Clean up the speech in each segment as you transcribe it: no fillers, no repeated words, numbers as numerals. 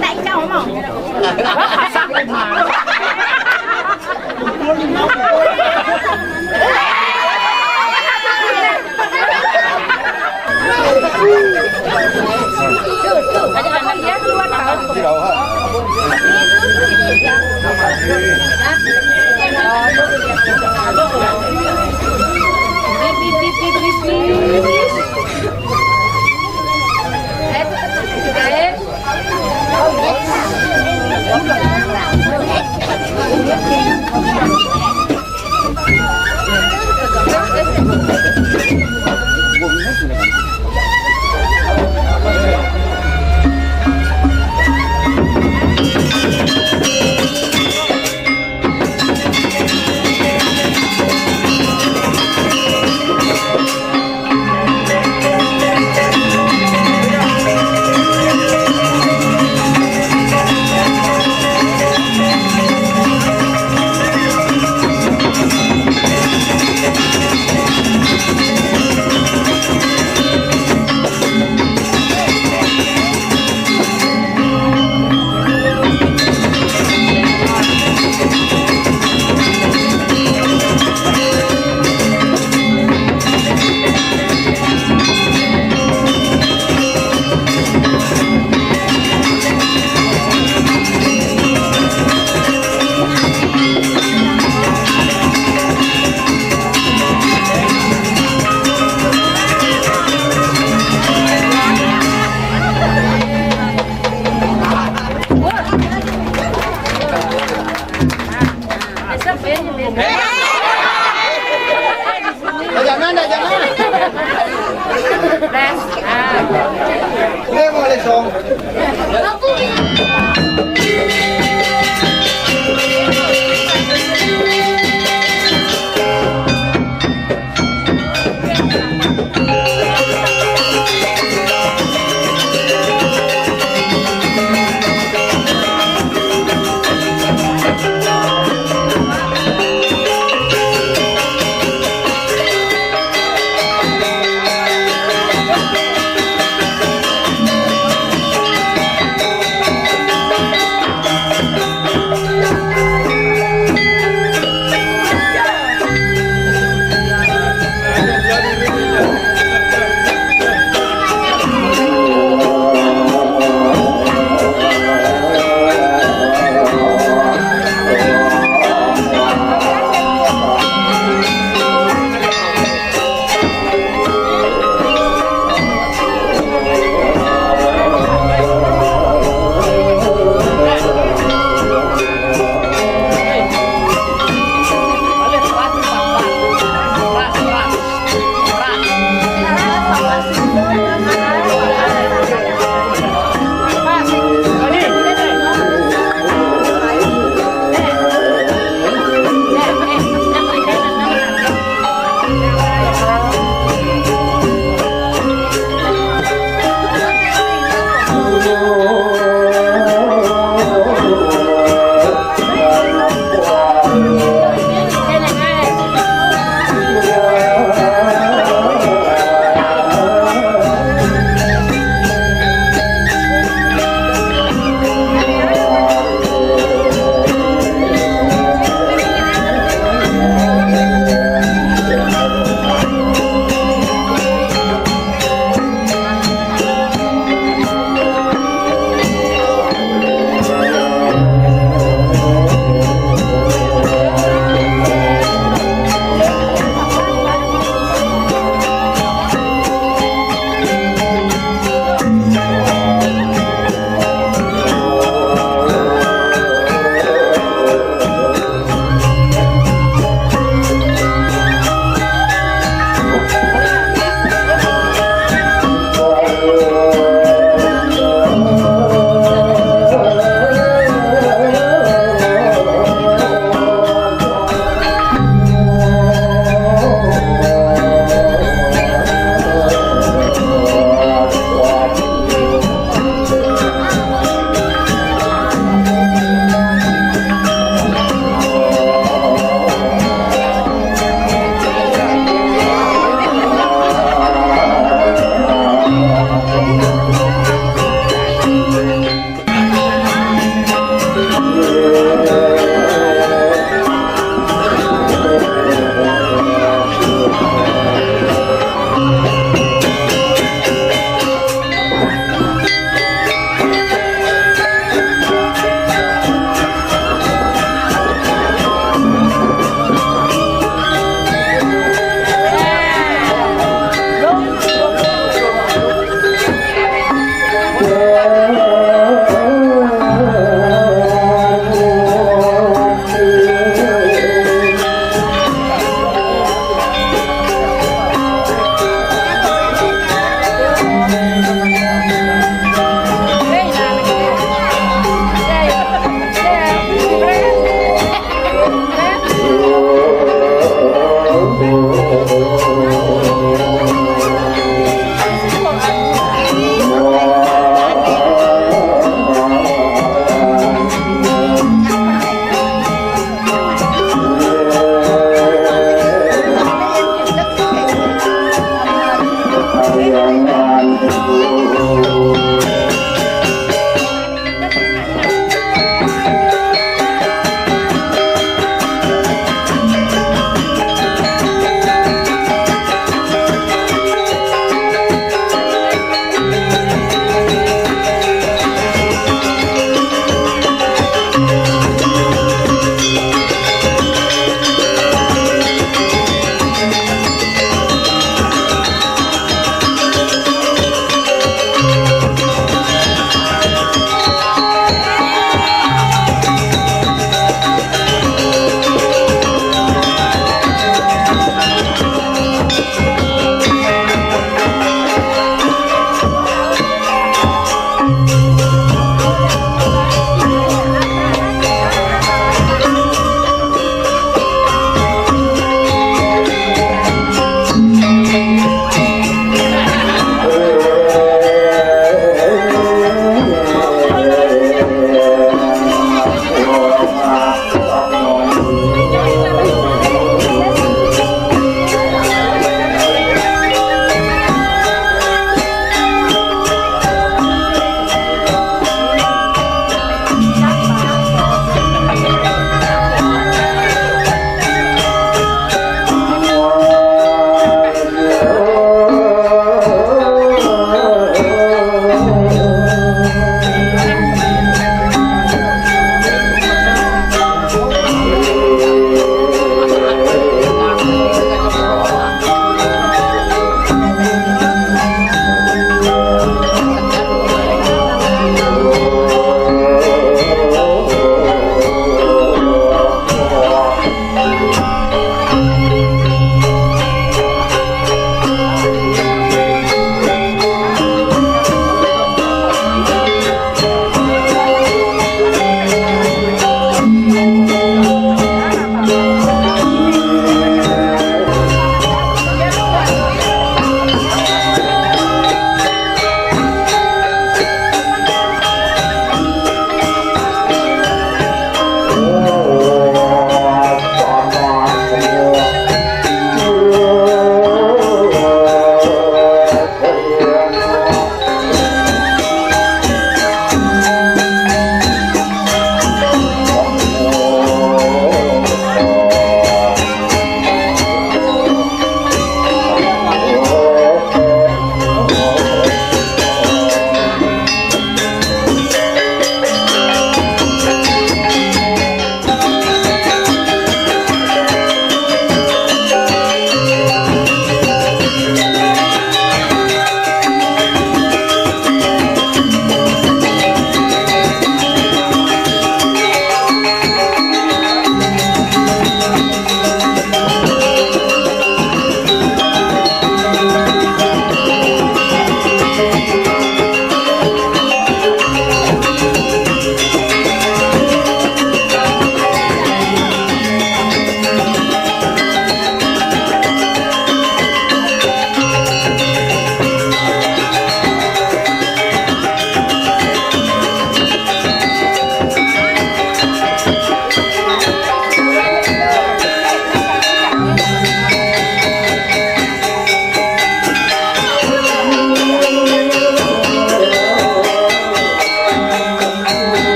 tại cháu mỏng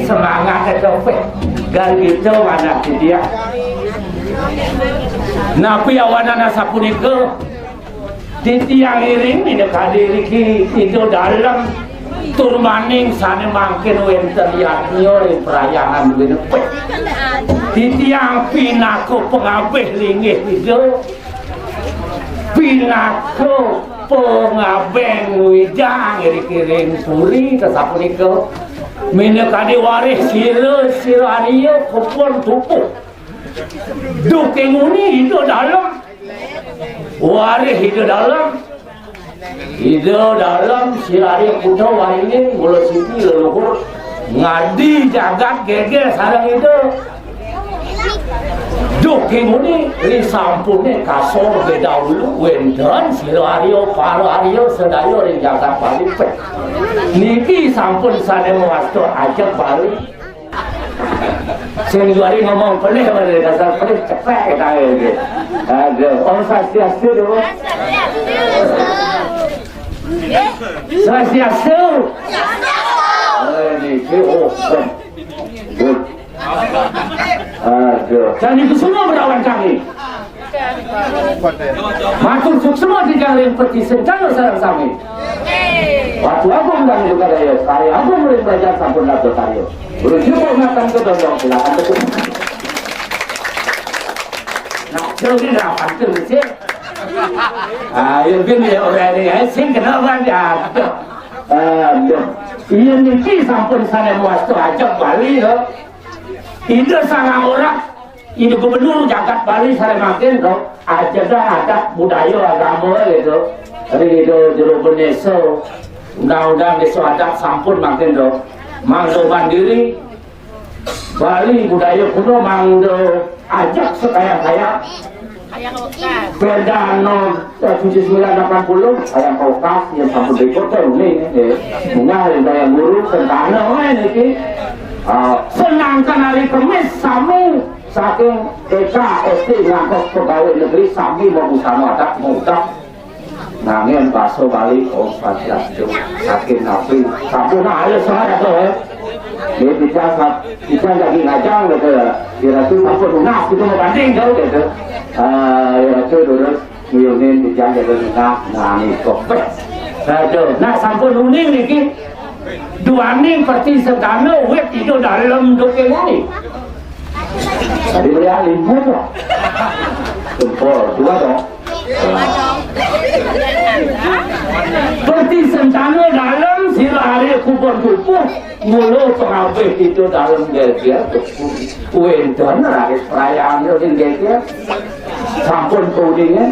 semangat copet dan itu mana dia napi awana sapunika titiang iring ini kadiri itu dalam turmaning sana mangkin wenten yatnyo perayaan winepet titiang pinako pengabeh lingih itu pinako pengabeng widang iri-iring puri sapunika minekani waris siro ariyo kupon tupu duking uni itu dalam waris itu dalam siro ariyo kuda waringin mula siti leluhur ngadi jagat geger sarang itu duking uni risampune kasor bedahulu wenten siro ariyo paro ariyo sedayo ring jagat balik niki sampun sana mewasto ajak balik sing luari ngomong pelih pada dasar pelih cepet kita ini ada om swastiastu dulu swastiastu ini aduh dan itu semua berawan kami matur semua dijalin peti sencana sarang sami waktu aku bilang juga daya saya aku mulai belajar sampun lato tayo berujuk ngatan ke dondong silakan betul nah jadi rapat tuh sih ayo gini orang ini sing kenapa dia iya niki sampun sana muasto ajak Bali loh itu sangat orang ini gubernur jagat Bali saya makin kok ada budaya agama gitu hari itu jeruk beneso undang-undang desa adat sampun makin do mangdo mandiri Bali budaya kuno mangdo ajak sekaya-kaya Perdano 7980 ayam kaukas yang sampun dikotor ini bunga yang guru sentana ini senangkan hari Kemis sami saking TK SD ngangkos pegawai negeri sami mau busana adat mudah nangin baso Bali om swastiastu saking napi sampun ayo saya tuh dia bisa lagi ngajang gitu ya kira tuh sampun lunas itu mau banding jauh gitu ya tuh dulu ngiyungin bisa jadi lunas nangis kopet nah sampun uning niki dua ning perti sedana wet itu dalam duking ini tadi beli alimut lah tempol dua dong perti sentana dalam sila hari kupon tubuh mulu pengabeh itu dalam geger wenten rakyat perayaan itu geger sampun kuningnya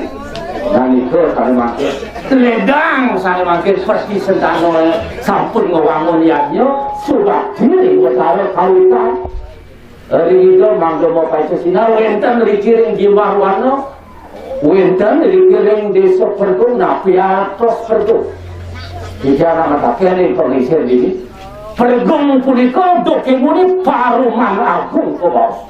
dan itu saya makin ledang saya makin perti sentana sampun ngewangun yadnya sudah diri bertaruh kawitan hari itu mangga mau paisa sinar wenten rikiring jimbah warna wenten rikiring desa perdu napi atos perdu Tidak nama kakek ini pengisir ini. Pergung punika dokimuni paruman agung ke bos.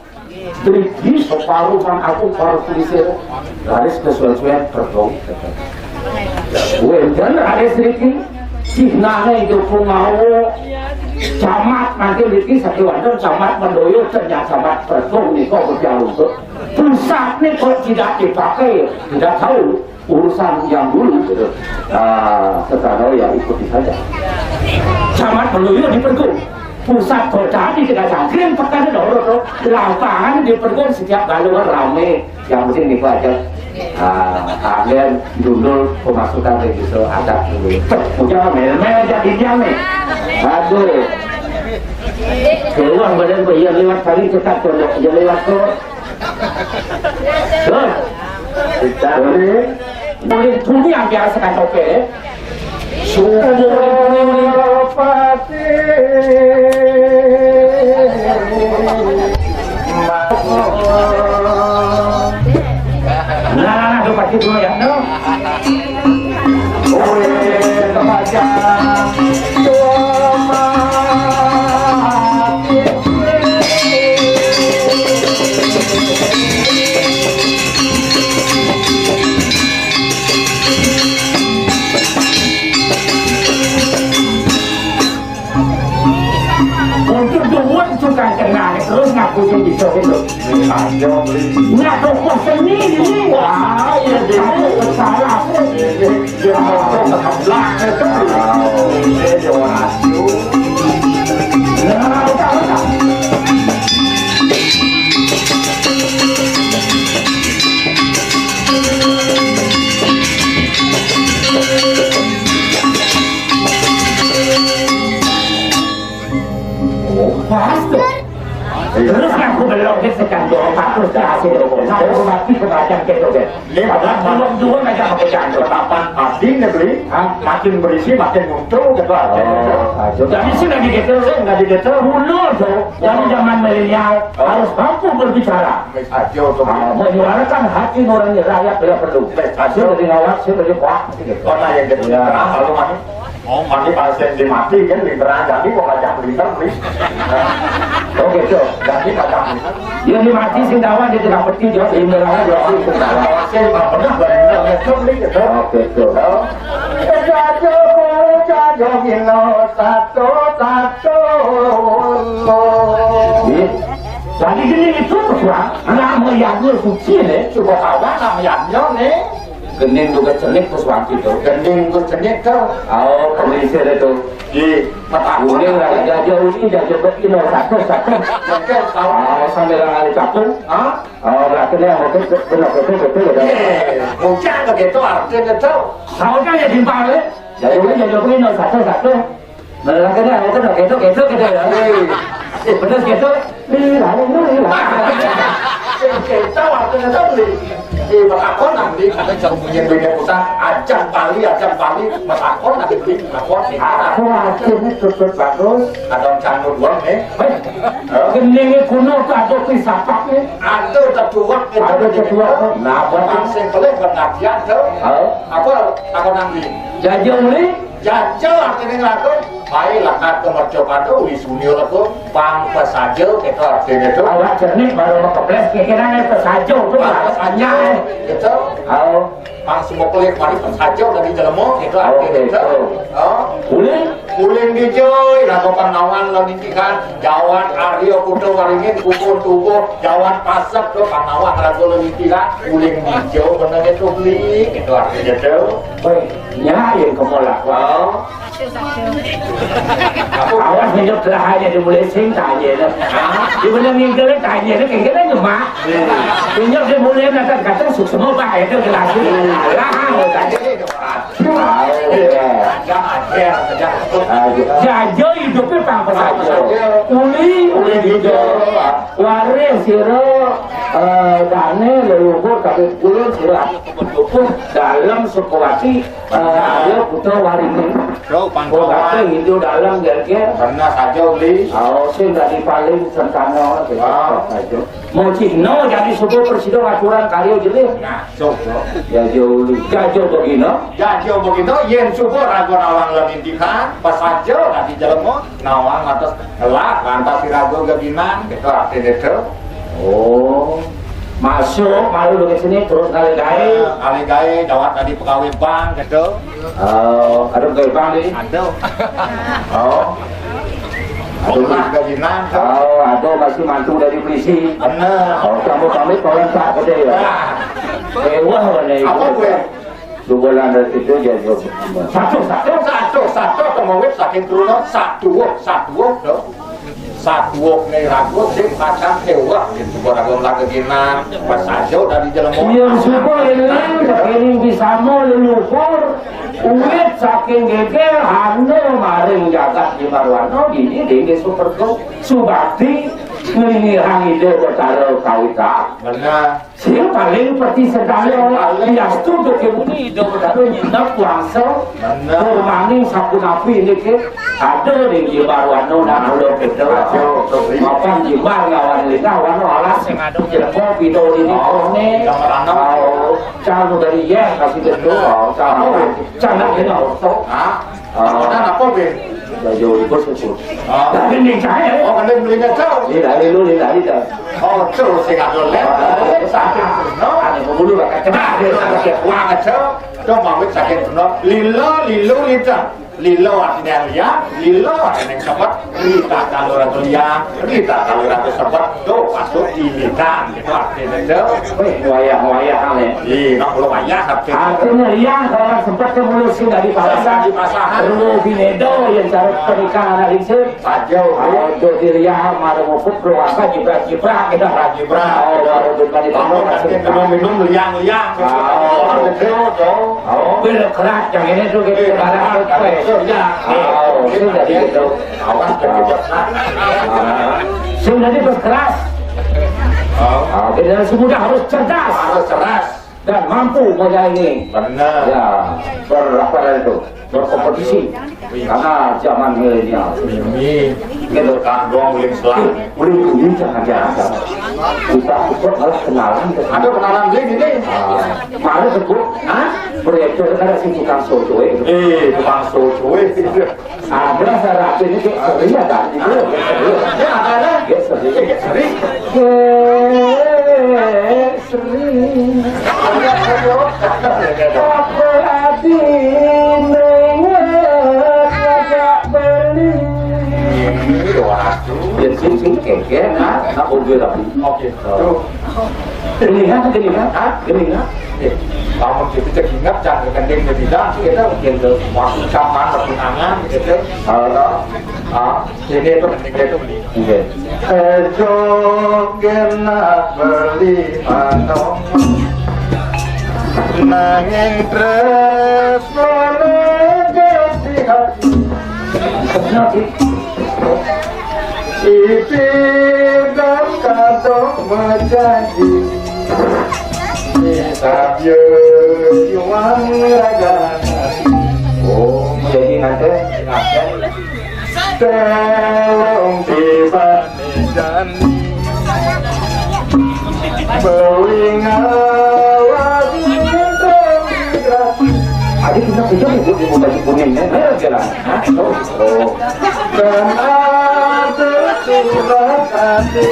Drigi separuman agung paru pulisir. Garis kesuai-suai pergung. Wendan garis drigi. Sihnane itu pungawo. Camat nanti drigi satu wandan camat mendoyo ternyata camat pergung ini kok berjauh. Pusat ini kok tidak dipakai. Tidak tahu urusan yang dulu gitu. Sekarang ya ikuti saja. Camat Meluyu di Pergung, pusat kota di Kedacangkring, pekan dulu, lapangan di Pergung setiap galuan rame, yang penting niku aja. Kalian dulu pemasukan begitu ada dulu. Udah mel jadi jamin. Aduh, keluar badan bayi lewat kali cekat kodok, jadi lewat kok. Tuh, kita boleh tunggu yang biasa kan oke. Surapati nah, pasti dulu ya, no? Oleh kemajang kan kenal terus ngaku bisa itu ngaku kok seni ini wah ya dia salah dia mau kebelah itu dia jualan nah udah pasti terus aku belum kesekan doa patut hasil doa saya mati kebaca kedoge padahal belum dua aja aku jangan kapan pasti negeri makin berisi makin muncul gitu jadi sudah gitu nggak gitu dulu tuh dari zaman milenial harus mampu berbicara menyuarakan hati nurani rakyat bila perlu hasil dari ngawat hasil dari kuat karena yang kedua kalau mati mati pasien dimati kan literan jadi kok ngajak liter nih oke so jadi ngajak dia dimati sing dawan di tengah peti jauh di merah jauh di tengah pasien pernah bareng ngecok nih gitu oke so jajo gino satu jadi gini itu kesuang nama yang suci nih coba kawan nama yang nih gending juga cenik terus waktu itu gending juga cenik tuh pelisir itu di mata kuning lah jauh ini jauh begini satu sambil ngali capung berarti dia mau benar betul hujan begitu artinya tuh saunya ya timbal jauh begini satu berarti dia mau gitu ya benar gitu kita waktunya tuh di Makakon nanti ada jauh punya dunia pusat ajang Bali Makakon nanti beli Makakon aku akhirnya tutup bagus ada canggul buang nih geningnya kuno tuh ada pisapak nih ada tertuak nah buat yang pelih pengajian tuh aku nanti jajah uli jajah artinya ngelakuin baik lakat kemercokan tuh wisunio itu pang pesaja kita artinya itu awak jernih baru mau keples kira-kira pesaja itu bahasanya gitu pang semua pelik mari pesaja dari jelemo itu artinya itu uling dijoy lakukan nawan lo nintikan jawan Aryo Kudo Waringin kubur tubuh jawan pasek tuh panawan lagu lo nintikan uling dijoy benarnya tuh beli itu artinya itu baik ya yang kemulak awas hidup terakhirnya dimulai sing tanya dimulai nginggalin tanya kayak gini nyemak hidup dimulai nanti kata semua bahaya itu gelasi jajo hidupnya pang saja uli hijau waris siro dane leluhur tapi kulun siro dalam sukuwati ada putra waringin pangkawan itu dalam gerger pernah saja uli sih dari paling sentano mau cino jadi suku persido aturan karyo jelih nah jajo begini jajo begitu yen subur rago nawang lemintikan pas aja nanti jelema nawang atas gelak lantas si rago gaginan gitu artinya itu. Oh, masuk malu ke sini terus kali gawe dawat tadi pegawai bank gitu. Oh, ada pegawai bank nih? Ada. Oh. Aduh gajinan. Oh, atau masih mantu dari polisi. Bener. Oh, kamu pamit orang tak gede ya. Wah, nih. Apa gue? 2 bulan dari situ jadi satu kemauin saking turun satu dong. Satu nih ragu sih kacang hewa gitu barang lagi ginan pas aja udah di jalan mau yang subur ini bisa mau leluhur ulit saking geger hano maring jagat di marwano ini di super go subakti ngelingirang ide bertaruh kawita benar sih paling peti sedalo yang setuju kebuni ide bertaruh nyinak langsung bermaning sapu napi ini ke ada di marwano dan udah kedua makan jimbal ngawan lina wano alas yang ada jeleko video ini korne calo dari ya kasih gitu calo ini auto apa be jauh di bos itu tapi nih saya kan beli ngacau dari lu dari dah oh terus sing ada lem ada pembulu bakal kena wah ngacau coba mau sakit lilo lilo artinya lihat, lilo artinya sempat, rita kalau ratu lihat, rita kalau ratu sempat, do masuk ilikan, itu artinya itu. Wayah aneh. Iya, nggak perlu wayah. Artinya liang kalau sempat kemurusin dari pasahan, perlu binedo yang cara pernikahan hari ini. Sajau, do diriah maru mupuk keluarga jibrak kita jibrak. Oh, baru dikali bangun kasih minum liang. Oh, bela keras yang ini tuh kita barang sudah gitu. Sudah berkeras. Kita semudah harus cerdas dan mampu menyaingi. Benar. Ya, berkompetisi. Karena zaman milenial. Ini gitu kan doang boleh selang. Boleh jangan. Kita malah kenalan. Ada kenalan ini. Malah sebut, proyek ada si tukang soto tukang soto ada sarap ini iya kan itu ya ada sering apa hati mengingat agak beli ya sing keke nak udah tapi oke geningan kamu itu cek ingat jangan kendeng tidak kita gitu waktu zaman pertunangan gitu ini itu iya kena beli manong nanging tresno negesi hati Ipi dan kadok menjanji Sabye yuang raga oh menjadi nanti Telung tiba dan Bawingawa adik kita punya ibu baju kuningnya jalan dan ada surat hati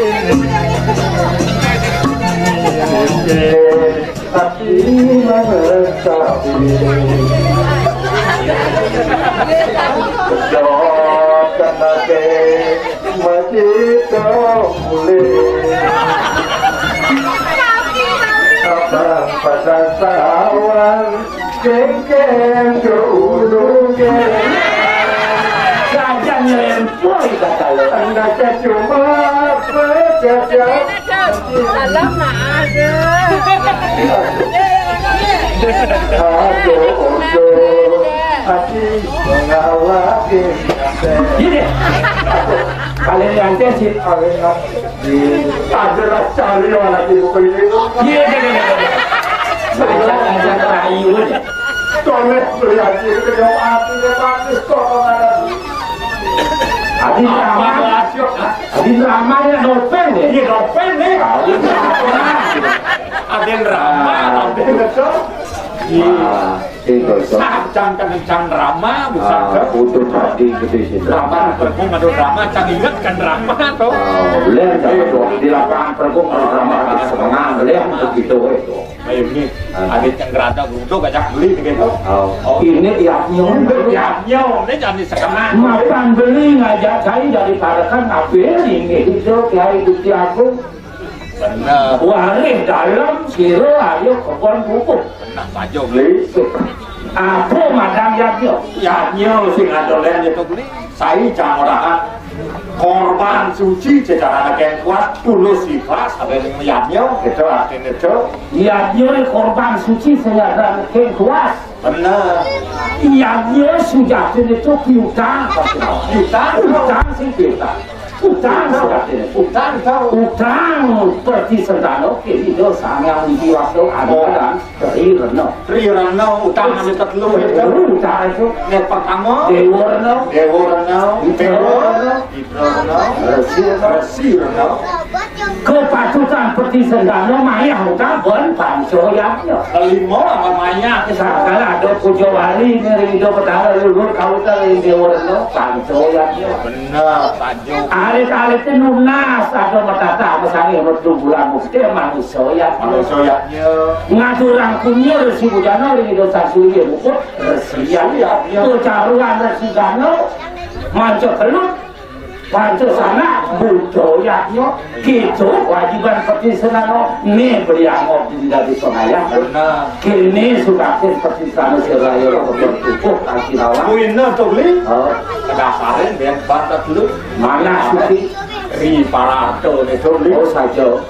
hati mengesapi Kedot kenake masih boleh Abang pasang sawan kengkeng ke ulungnya saja nyelempoi kata lo Anda cuma berjajah dalam nak ada Aduh, hati mengawasi gini kalian yang sih ada cari lagi begini gini saya aja rayu aja toleh berarti kedua hatinya bagus kok Adi drama ya novel ya iya novel nih Adi drama ada drama ada betul iya Itu Sajang kencang drama bukan ke Putus tadi gitu sih. drama berhubung ada drama cang ingat kan drama tuh Boleh di lapangan pergum ada drama di setengah boleh begitu itu. ini ada yang gerada untuk gajah beli gitu. Ini tiapnya Ini jangan di setengah. makan beli ngajak saya daripada kan ngapain ini itu kayak Gusti Agung. Benar. Waris dalam siro ayo kebon pupuk. Benar saja Beli. Apa madang yatnya? Yatnya sing adolen itu beli. Saya jangan orang korban suci secara yang kuat tulus ikhlas ada yang yatnya gitu artinya itu. Yatnya korban suci secara yang kuat. Benar. Yatnya sudah itu piutang. Piutang sih piutang. Utang sudah ini. Utang tahu. Utang seperti sendano kini dosa yang diwakil ada dari reno. Tri Rano utang anu tetelu itu. Utang itu Yang pertama Dewa reno. Dewa Rano, Dewa Rano, Resi Rano. Kepatutan seperti sendano maya utang ben pancoyaknya. Kelima apa Maya Sekarang ada pujo wali ngeri do petara lulur kau tadi Dewa reno pancoyaknya. benar tajuk Alit-alit itu lunas ada matata misalnya metu bulan mesti manusia ya manusianya ngatur rangkumnya resi bujana ini dosa suya buku resian itu caruan resi gano manco telur manco sana budayanya gitu wajiban seperti senano nih beriangok dari sonaya benar kini suka seperti sana seraya bertukuh kasih lawan kuina tuh beli kedasarin biar bantat lu mana suci ri parato itu beli oh saja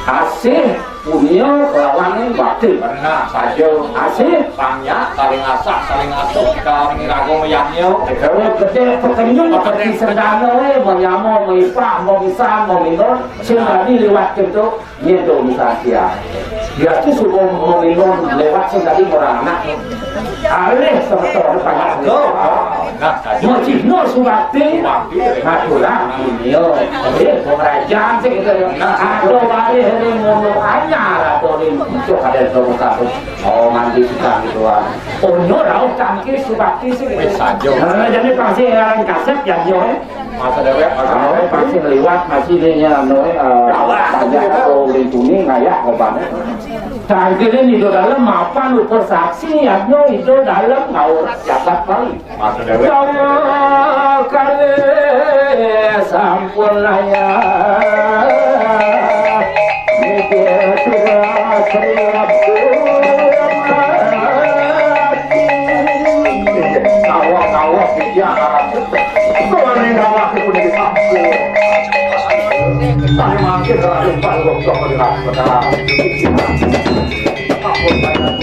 asih punya kelawannya batin benar saja asih tanya saling asak saling asuh kita mengirago meyaknya kalau gede pekenyum seperti serdana mau nyamo mau ipah mau misal mau minum sehari lewat itu nyedo misalnya dia tuh suruh mau minum lewat sehari orang anak alih sebetulnya banyak nah saja mau cino subakti natural dunia kerajaan sih gitu atau balik hari ngomong anyar atau ini untuk ada dong satu oh mandi suka gituan oh nyorau cangkir subakti sih gitu saja jadi pasti yang kaset yang nyoy masa dewek pasti lewat masih dia nyoy tanya atau lingkungi ngayak obatnya cangkirnya itu dalam mapan ukur saksi yang nyoy itu dalam ngaur jabat balik masa dewek kali sampun laya mikir sudah siap awak dia kau ini awak itu dari kampung saya makin dari bangkok kau melihat benar kampung saya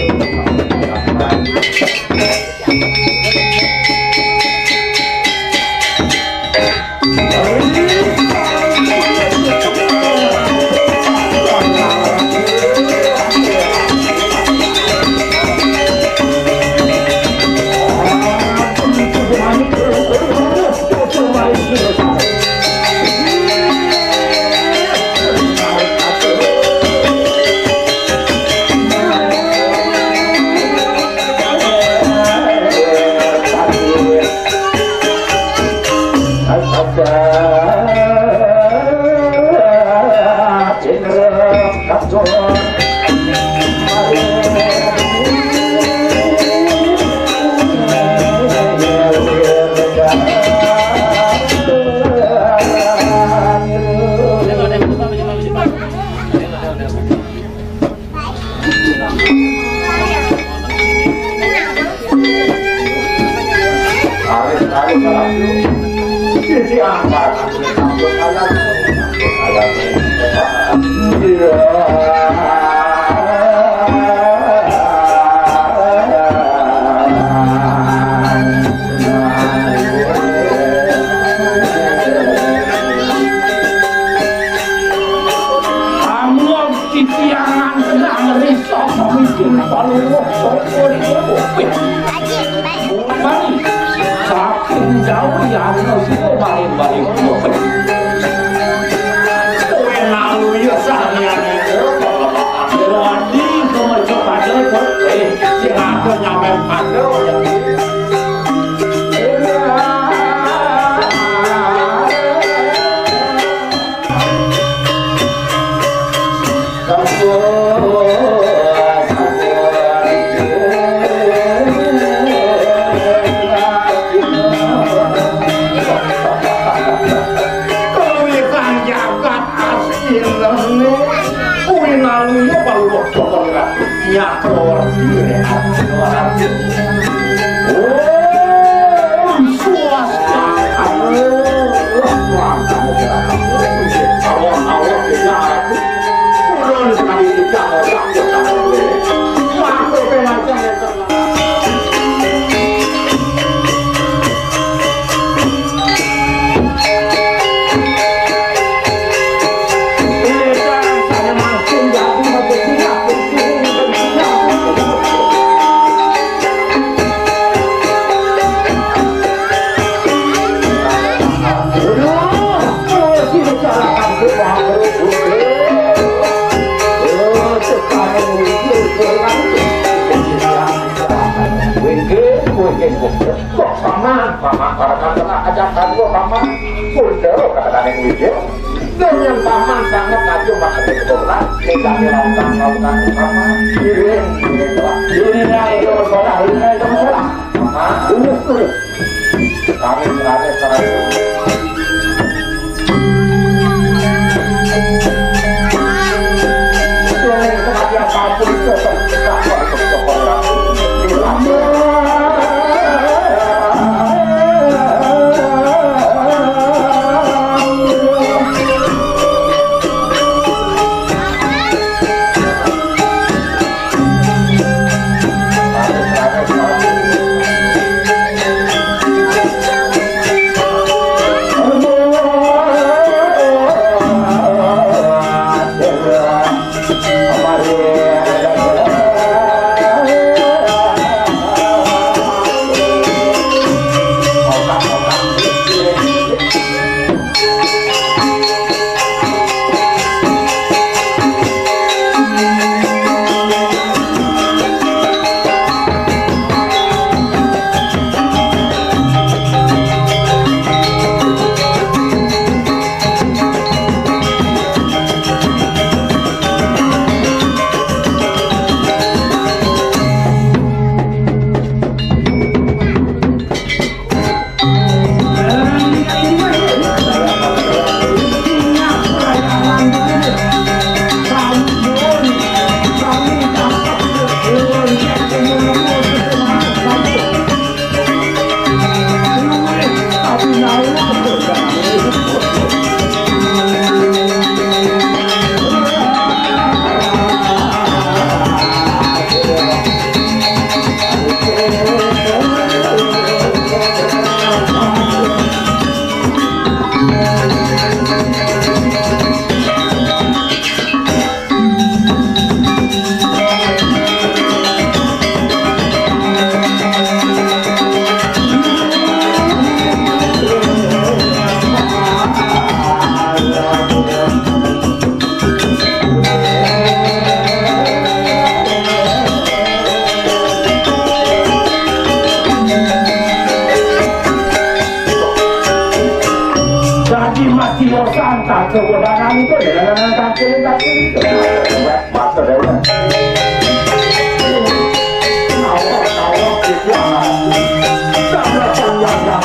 nyakor diri arti. Oh, suasana. Awak kita turun sekali kita orang kita waktu pengajian yang paman para kandang ajakan gua paman udah kata yang video dengan paman sangat maju maka kebetulan kita melakukan paman ini itu salah ini itu salah paman kami berada sekarang yang sebagai apapun itu kita kewenangan itu dengan kaki masa dewan awal dibuang sama yang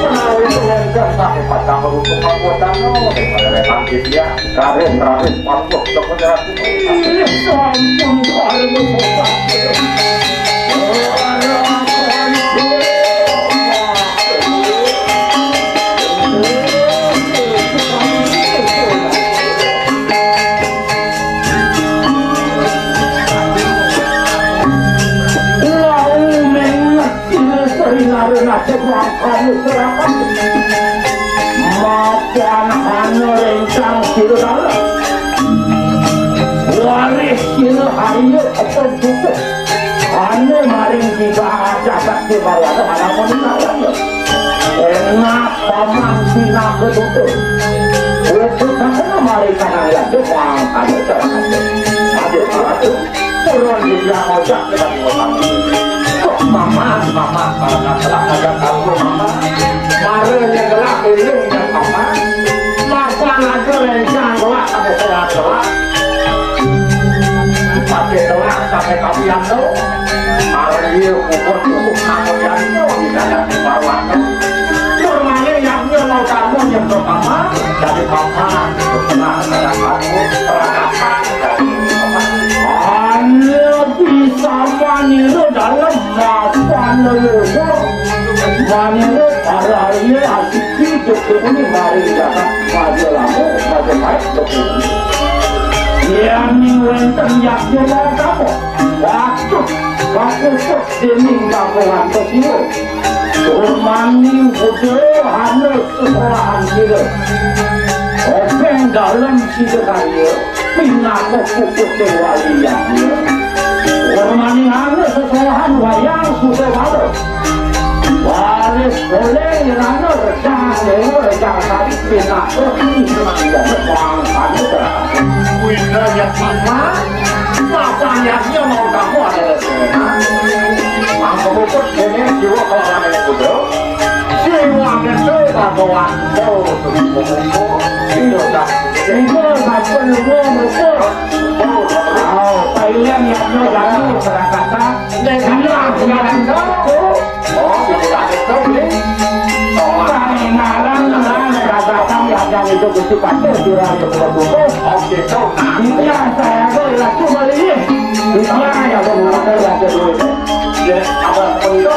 menawi dengan sampai pasang beruntung anggota daripada rekan dia karir masuk ke federasi sombong kamu serahkan maafkan hanya rencang sirah waris sirah hanya atau juga hanya maring jika jabat di bawah mana meninggalnya enak paman sina ketutup itu karena mari karena yang doang kamu serahkan ada satu turun di belakang ojak dengan mama karena telah ada kamu mama mari yang gelap ini yang mama masa ada rencang gelap sampai gelap pakai gelap sampai kapian tu mari ukur kamu yang itu tidak ada bawah normalnya yang mau kamu yang pertama dari mama itu pernah ada kamu perangkapan dari mama leluhur manire para ieu asiki dokune mari jagat majelamu majemai dokune yang wenten yaknya kamu waktu dening kawan kesiro maning kudu hana sekolahan kita openg dalam kita kaya pinako pupuk kewaliannya maning hana sekolahan wayang sudah ada waris boleh hana rejang tadi pinako ini tidak sepangan Wina yang sama banyaknya mau kamu adalah Mangko puput ini jiwa kalau ada kudo semua kecil kawan jauh terus itu dah itu macam Thailand yang menjadi Jakarta dengan langganan itu oh tidak ada ni ngaran Jakarta yang itu mesti pasti dirang betul-betul okey tahu dia saya boleh cuma ini dia yang mengatakan yang kedua ya apa itu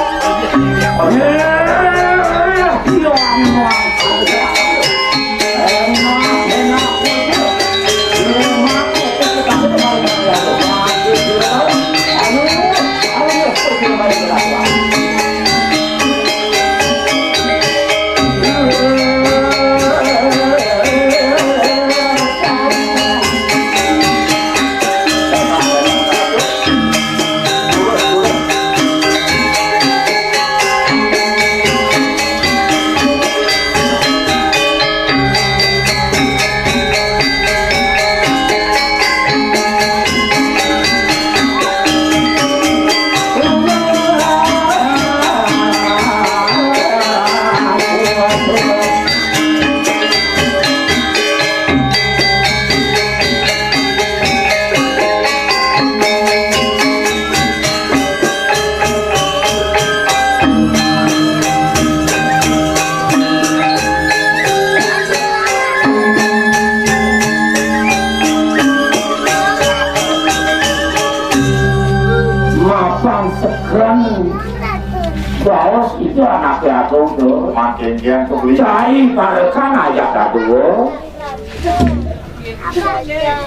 Baos itu anaknya aku tuh makin yang kebeli cai parekan aja kado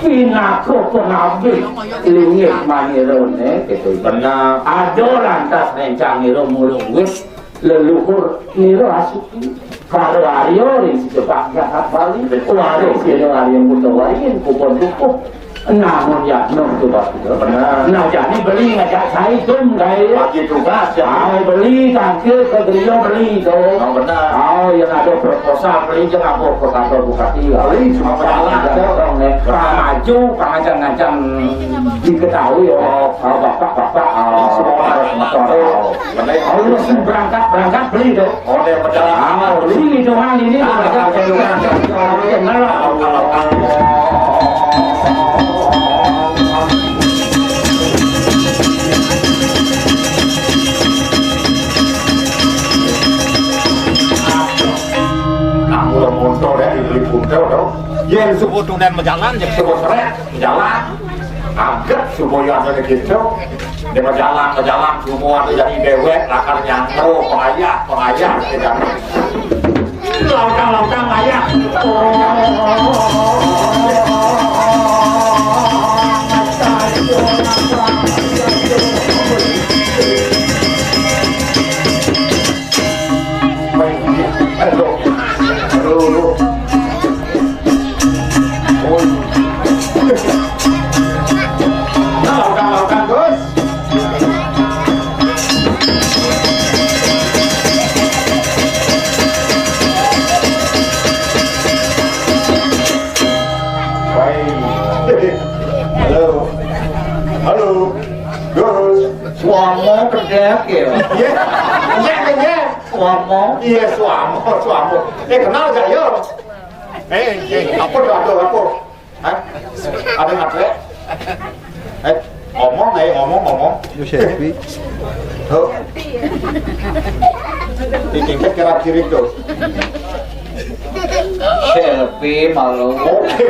pinako pengambil lingit manirone gitu benar ada lantas rencang niro mulung wis leluhur niro asuki karo Aryo ring sejebak jahat bali waris niro Aryo mutawain kupon tukup namun ya nom tu benar nah jadi beli ngajak saya tum gaya bagi tugas saya beli tangkir ke gereja beli tu benar yang ada proposal beli jangan bawa ke kantor bupati beli cuma berjalan dong maju macam-macam diketahui bapak semua motor harus berangkat beli tu dia berjalan beli itu hal ini motor ya dibeli puntel tau yang subuh tuh dan berjalan yang subuh sore berjalan agak subuh yang ada gitu dia berjalan semua itu jadi dewek rakar nyantro pengayah tidak lautang ayah Suamo kerja ke? Iya. Suamo. Iya suamo. Kenal gak yo? Apa? Hah? Ada ngatre? Ngomong. Yo Shelby. Tuh. Bikin kira kiri tuh. selfie malu. Oke,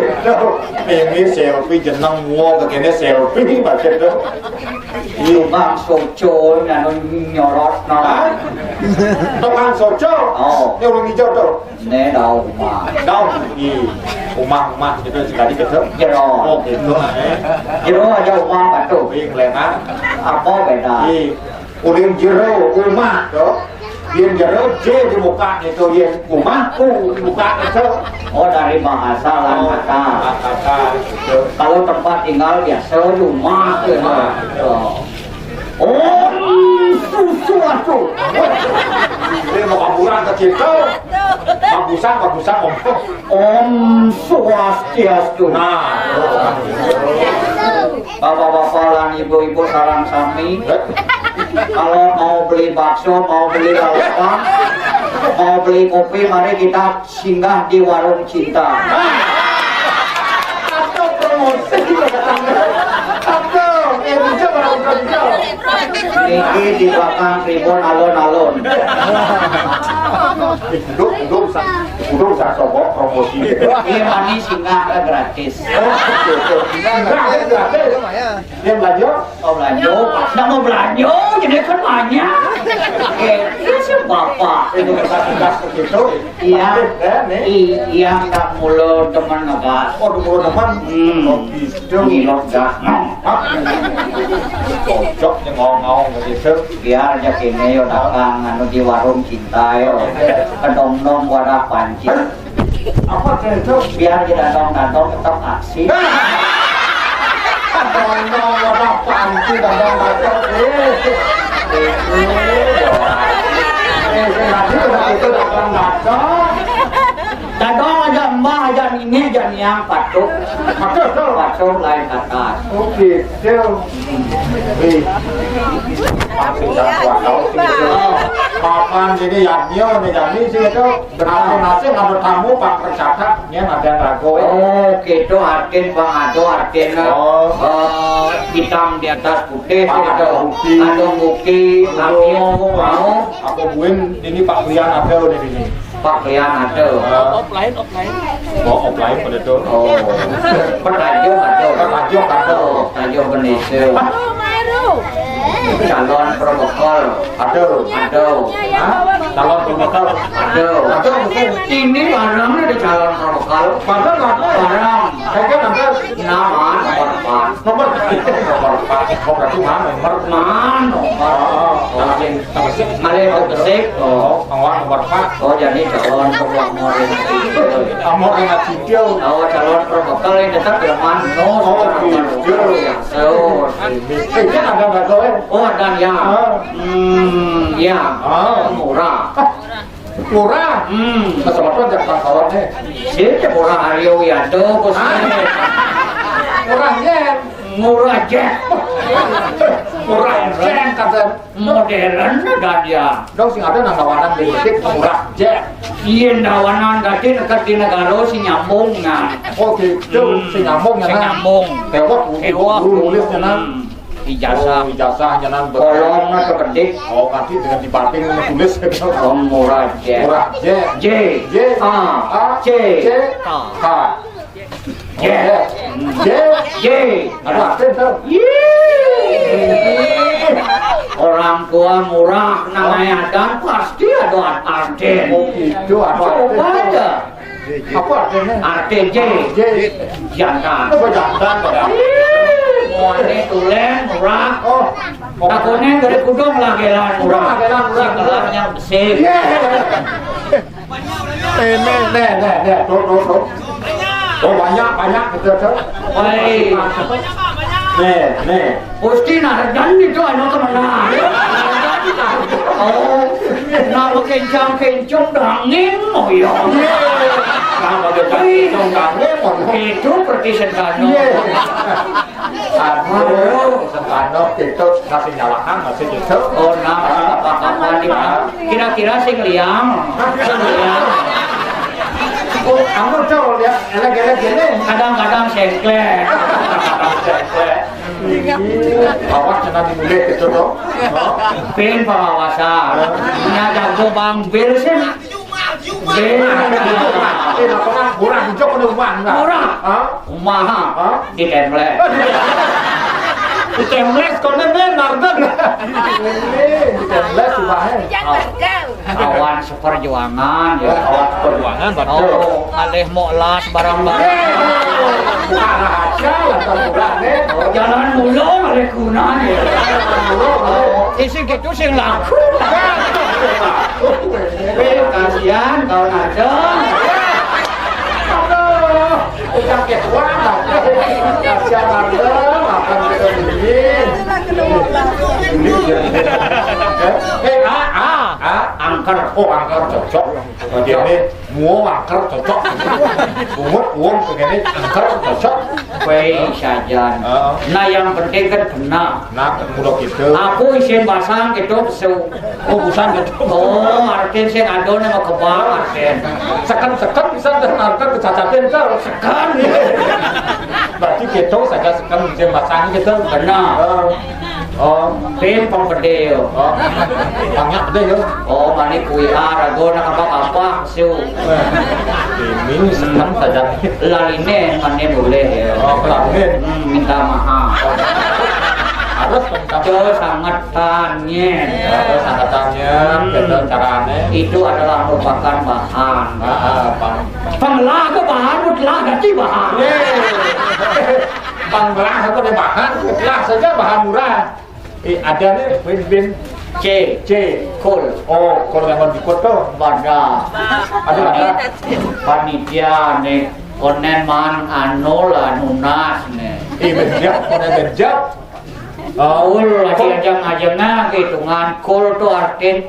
ini selfie jeneng gua kekene selfie baca tuh. Tukang soco yang nyorot no. Tukang soco. Oh. Ini orang hijau tuh. Ini dah rumah. Daun di rumah itu sekali gitu. Jero. Oh gitu. Jero aja rumah batu. Wih kelena. Apa beda? Di urin jero rumah tuh. Dia jero J di muka itu dia rumah di muka itu. Oh dari bahasa lan kata. Kata itu. Kalau tempat tinggal biasa rumah tu. Oh, sesuatu. Dia mau kaburan ke situ. Bagusan ngomong. Om Swastiastu. Nah, bapak-bapak dan ibu-ibu sarang sami, kalau mau beli bakso, mau beli lalapan, mau beli kopi, mari kita singgah di warung cinta. atau promosi atau hijau warung hijau. Niki di belakang tribun alon-alon. Udah usah sobok promosi. Ini mani singgah gratis. Dia belanja. Mau belanja, nggak mau belanja, jadi kan banyak. Itu sih bapak. Itu kertas begitu. Iya, iya nggak mulu teman nggak. Oh, dulu teman. Oh, gitu. Ngilok nggak. Cocok yang ngomong begitu. Biar aja kini yo dagang anu di warung cinta yo. Kedong-dong wadah panci. Apa itu? Biar aja dadong-dadong tetap aksi. Ngomong wadah panci dadang. Itu dadang. Dadong aja mbah aja ini aja yang patuk. Patuk lain kata. Oke, masih tak kuat kapan jadi Yadnya nih jadi sih itu nasi ada tamu Pak Percata nya ada rago. Oh, gitu artin Bang Ado artin. Hitam di atas putih itu. Ado bukti, Ado mau. Aku buin ini Pak Brian ada di sini. Pak Lian ada. Offline. Oh, offline pada itu. Oh, Pertajung ada. Pertajung ada. Pertajung Indonesia. Calon protokol Ada. Calon protokol ada. Ini barangnya di calon protokol. Padahal Barang. Oke, nanti Nama nomor 4. nomor 4 berarti mana nomor Malay Kesik. Oh, kawan nomor 4. Oh, jadi calon pelapor ini. Amor dengan Cincil. Oh, calon protokol ini tetap Jerman. Oh, gitu. Kan ada nggak tahu? Oh, dan ya. Ya. Murah. Murah. Kesempatan jangan kawan nih. Siapa murah Aryo Wiyanto bosnya. Murahnya. Murah jet. Murah jen kata. Modern dan ya. Dong sing ada nanggawanan di musik murah jen. Iya dawanan gati dekat di negara si nyambung nah. Oh gitu, si nyambung ya Si nah. nyambung. Tewak nulisnya nah. Ijazah. Ijazahnya nah. Kolomnya kepedik. Oh nanti dengan dibanting menulis gitu. Oh murah jet. Murah jen. J. J. A. J. J. K. J. J. J. Ada arti tuh. Orang tua murah namanya dan pasti ada arti. Oh gitu, ada arti. Coba aja. Apa artinya? Arti J. J. Jangan. Apa jantan pada? Muane tulen murah. Oh. Takutnya dari kudung lagi lah murah. Singgelarnya besar. Nih, tuh. Oh banyak betul. Baik. Nih. Pasti nak dan itu ada teman. Oh, nama kencang dangin moyo. Nama dia kencang dangin moyo. Itu pertisengan. Aduh, sekano itu masih nyalakan masih gitu. Oh, nama apa-apa kira-kira sing liang. Oh, kamu tuh lihat elek-elek gini. Kadang-kadang sengklek. Awas jangan dimulai gitu tuh. Pin pengawasan. Punya jago Bang Bil sih. Kurang hijau kena rumah enggak? Kurang. Hah? Kumaha? Hah? Di template. Di temles konen narden. Di temles rumahnya. Kawan seperjuangan ya. Kawan perjuangan betul. Oh, alih mau las barang-barang. Bukan rahasia lah termurahnya. Oh, jalan mulung alih kuna ya. Oh, isi gitu sing laku. Kasihan kau najeng. Aduh, udah ketuaan lah. Kasihan narden, makan kita dingin. Angker. Oh, angker cocok. Dia ini muo angker cocok. Bungut uang begini angker cocok. Baik saja. Nah yang penting kan benar. Nah, mudah gitu. Aku isin basang itu su. Oh, busan gitu. Oh, artin sing adone mau kebang artin. Sekan bisa dan angker kecacatin kan. Sekan. Berarti gitu saja sekan bisa basang gitu. Benar. Oh, Pin pembedeo. oh, banyak deh yo. Oh, mani kui arago na apa su. Ini sekan saja. Laline mani boleh ya. Oh, kelamin. Minta maaf. Harus minta Jo sangat tanya. Terus angkatannya, gitu caranya. Itu adalah merupakan bahan. Bang. Penglah ke bahan, mutlak ganti bahan. Bang belah apa deh bahan? Belah saja bahan murah. Ada nih bin C. Kul. Oh, kalau yang berikut tuh Bada. ada. Panitia nih. Konen man anu lah nunas nih. Benjap, konen benjap. Kul ajang-ajangnya hitungan kul tuh artinya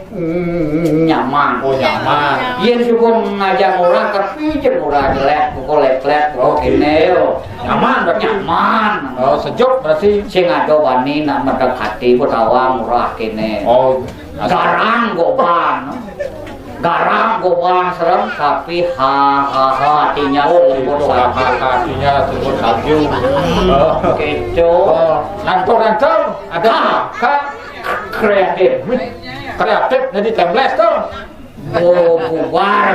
nyaman. Oh, nyaman. Yen suka ngajak orang tapi jen orang jelek, pukul lek-lek, pukul kene yo. Nyaman berarti. Nyaman. Oh, sejuk berarti. Sing ada wani nak mendekati Putawa murah kene. Oh, Garang goban serem tapi hatinya lembut itu salju. kakinya sebut salju. Gitu. Lantur ada Kreatif. kreatif jadi tembles tuh. Oh, bubar.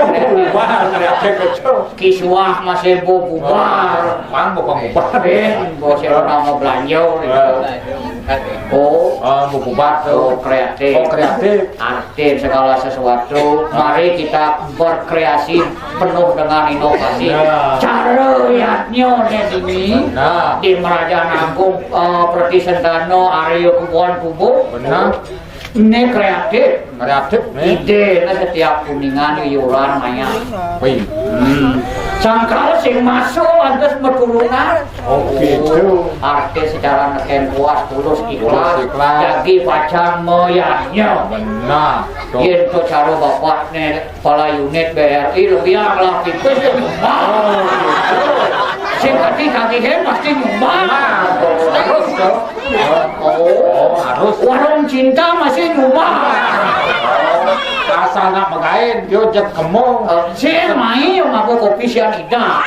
Kreatif itu. Kiswah masih bubar. Bang bukan bubar. Bos orang mau belanja. Oh, bubar oh tuh. kreatif. Oh, kreatif. Arti segala sesuatu. Mari kita berkreasi penuh dengan inovasi. Ya. Cara lihatnya ini Nah. di Merajaan Agung, Perti Sentano, Aryo Kubuan Kubu. Benar. Ini kreatif. Kreatif nih. Ide na setiap kuningan yuran maya. Wih. Sangkal sing masuk atas meturunan. Oh, gitu. Arti secara neken puas tulus ikhlas. Ikhlas. Jadi pacar moyanya. Benar. Tuh. Yen to cara bapaknya kepala unit BRI lebih lah itu nyumbang. Sing kaki pasti nyumbang. Harus tuh. Oh, harus. warung cinta masih nyumbang. Asal nak magain, yo jet kemo. Saya main yang aku kopi siang ida.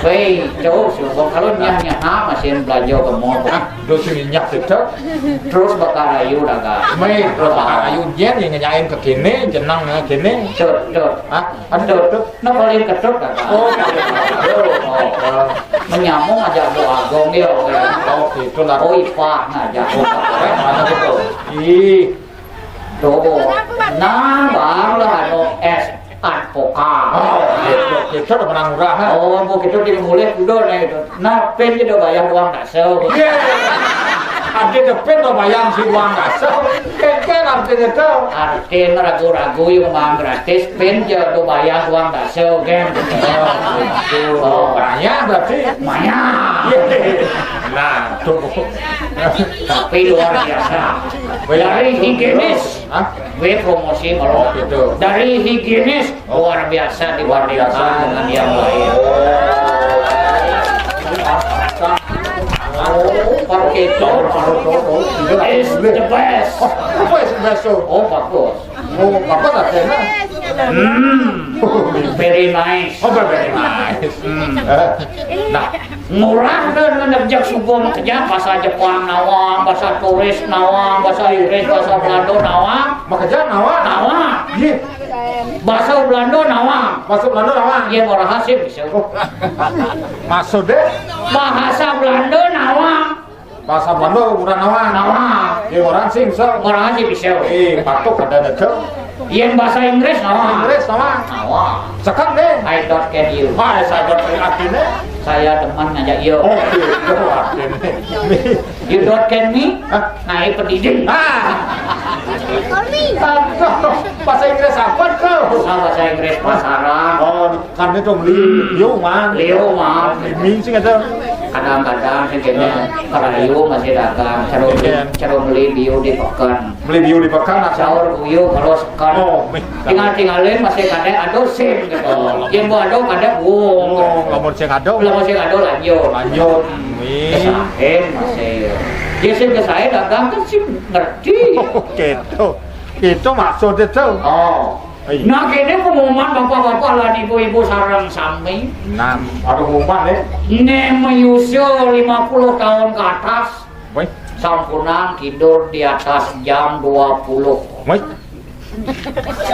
Wei, jauh sih. Kalau nyahnya masih belajar ke mall. Dosi minyak itu. Terus bakar ayu daga. Mei terus bakar ayu jen yang nyain ke kene, jenang kene. Cut. Ah, Aduh, nah paling ketut daga. Oh, Menyambung aja doa agong dia. oh gitu lah. Oh, ipa aja. Mana gitu? Ih, Tuh, nah baru anu es advokat. oh, gitu udah menang murah. Oh, begitu dimulai udah nih itu. Nah, pen kita bayar uang dasar. Arti depan lo bayang si uang dasar. Kan arti itu. Artinya ragu-ragu yang mau gratis, pen jadi bayar uang dasar kan. Oh, banyak berarti. Banyak. Nah, tuh. Tapi luar biasa. Dari higienis, Hah? gue promosi Oh, malah. gitu. Dari higienis luar biasa dibandingkan dengan yang lain. Oh, Parketo is the best. Apa yang sebelah Oh, bagus. Oh, apa rasanya? Very nice. Oh, very nice. Nah, murah dan ngerjak subuh kerja bahasa Jepang nawang, bahasa turis nawang, bahasa Inggris, bahasa Belanda nawang, Makanya nawa. nawang, Iya. bahasa Belanda nawang. Masuk Belanda nawa. Iya murah hasil bisa. Masuk deh. Bahasa Belanda nawang, Bahasa Belanda kurang nawa. nawang, Iya orang sing so. murah hasil bisa. Patok ada deket. Iya bahasa Inggris nawang, Inggris nawa. nawang. Sekarang deh. I don't get you. Wah, saya dapat artinya. Saya teman ngajak yo. Oke, itu artinya. You don't get me? Hah? Naik pendidik. Bahasa Inggris apa tuh? Bahasa Inggris pasaran. Oh, kan itu beli liu man. Liu mah. Ming sih kata. Kadang-kadang segini karayu masih dagang cara beli liu di pekan Beli liu di pekan sahur buyu kalau sekan Oh, tinggalin masih kadang ado sim gitu yang bu ado kadang buang ngomong cek ado. belum masih ado lanjut Lanjut. kesahin masih dia sih kesahin dagang kan sih ngerti Gitu. Itu maksudnya tuh. oh nah kini pengumuman bapak-bapak lah ibu-ibu sarang sami Nah, ada umpan deh. ini menyusul 50 tahun ke atas Woi, sampunan tidur di atas jam 20 woi.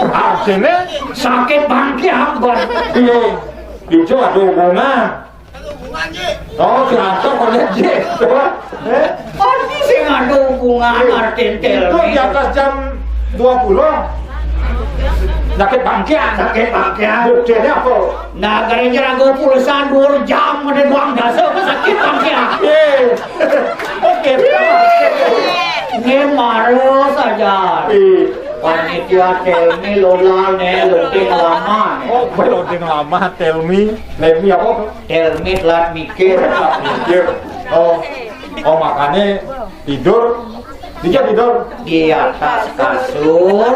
Artinya sakit bangki akbar iya. Itu ada hubungan. Oh, kenapa kok jadi? pasti sih ada hubungan artin Itu telmi di atas jam 20. Sakit bangkian. sakit bangkian Buktinya apa? nah gara-gara gue pulsa 2 jam ada doang dasar sakit bangkian Oke, ini marah saja panitia telmi lola nih loading lama nih. Oh, loading lama, tell me apa? telmi telat mikir Mikir. Oh makanya tidur, dia tidur. di atas kasur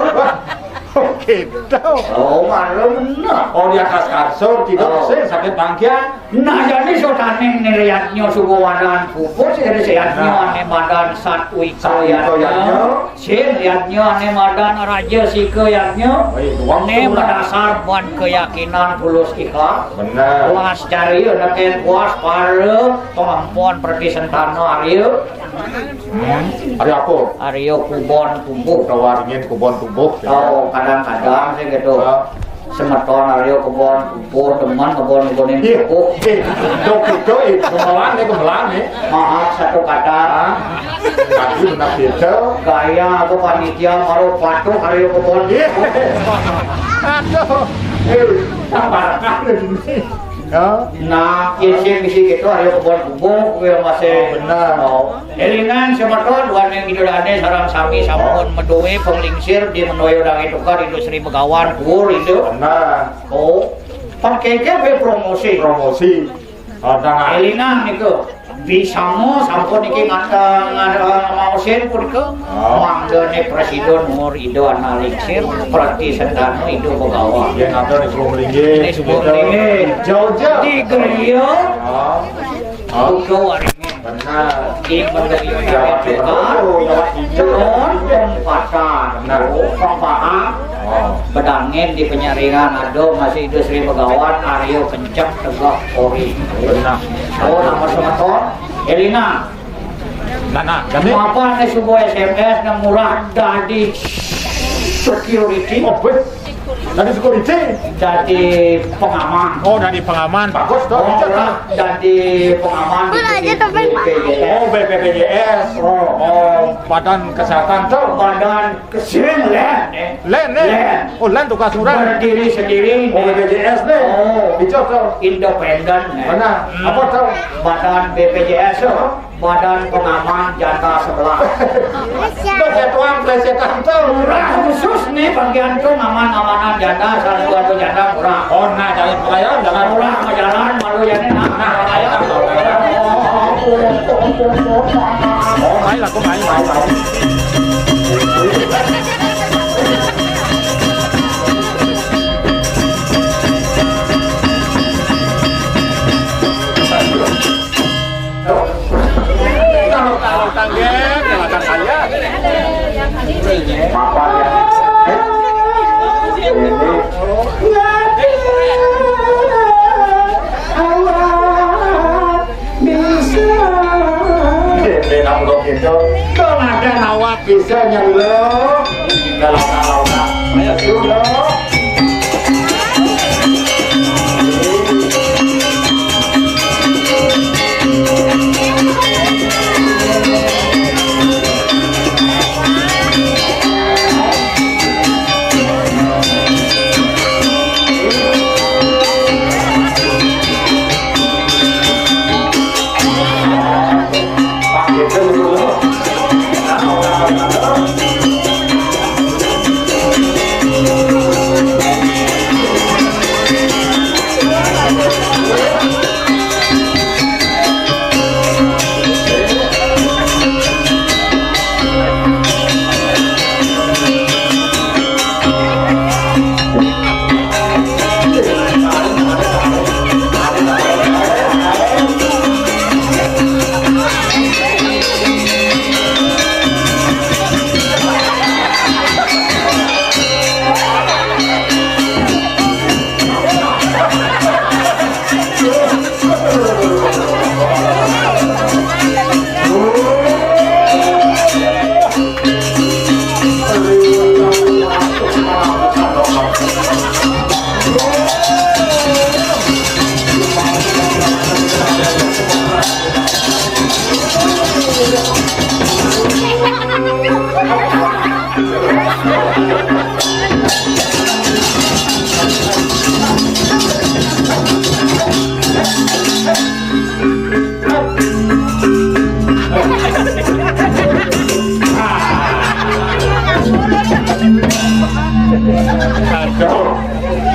Oke, tahu. oh marah benar Oh di atas kasur tidur, Oh. saya sakit bangkian. nah jadi so taning nilihatnya suku wadan pupus jadi sehatnya Nah. ane madan satu Satu iko yatnya. yatnya sin lihatnya ane madan raja si yatnya Wih, doang ne tuh lah. berdasar buat keyakinan tulus ikhlas Benar. puas cari udah kayak puas pare pengampuan pergi sentano Aryo Hari apa? Aryo kubon tubuh Tawaringin kebun tubuh. oh kadang-kadang sih gitu Ah. semeton Aryo kebon tubuh teman kebon-kebonin Iya. tubuh Itu kemelan nih. maaf satu kata Kaki benar gitu. gaya aku panitia baru patuh Aryo kebon Iya. Aduh. Sabar kan ini. Ya. nah misi gitu Aryo kebon tubuh gue masih Benar. elingan semeton dua yang hidup ane sarang sami sampun meduwe penglingsir di menuai udang itu kan industri begawan kur itu Benar. oh pakainya be promosi Promosi. Ada elingan itu bisa mo sampun iki ngata mau sen pun ke manggane presiden umur itu analiksir praktis sedano itu begawan yang ada di Sulung Linggih. ini sebuah ini Jauh-jauh. di gerio Oh. Ugo waringin Benar. di mengerio Jawa Jawa Timur, Jawa Hijau. Calon tempatan Benar. paham Oh. bedangin di penyaringan ado masih industri begawan Aryo kencang tegak ori Benar. oh nama semeton Elina Nah, jadi apa nih sebuah SMS yang murah dari security oh, weh. Dari security. dari pengaman Oh, dari pengaman. Bagus oh dong. murah dari pengaman Pula aja temen, Pak. Oh, BPJS. Oh, Badan Kesehatan tuh. badan kesini Len, Oh, Len tukar surat. berdiri sendiri Oh, BPJS deh. Oh. Itu tuh. independen Mana? Apa tuh? badan BPJS badan pengaman janda sebelah Tuh, ketuang plesetan tuh. murah khusus nih bagian tuh aman-amanan janda salah satu janda murah Oh, nah, jangan pelayan, jangan murah sama jalan malu ya nih nah ayo. Oh, main lah, main. Kalau tanggep, silakan saya. Maaf ya. kisahnya lo galau ayo dulu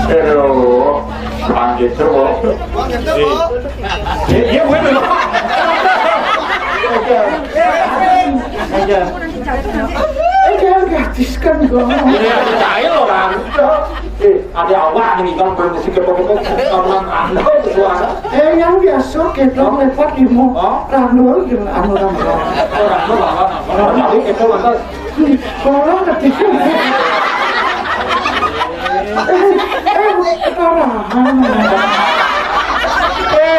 Pero panggil terus. Iya, bener loh. gratis kan kok. Ini ada cair orang. Ada awak nih kan bermusik ke orang anda suara. Yang biasa kita lewat di mau ranu gitu anu Orang jadi kita lantas. Kalau ketika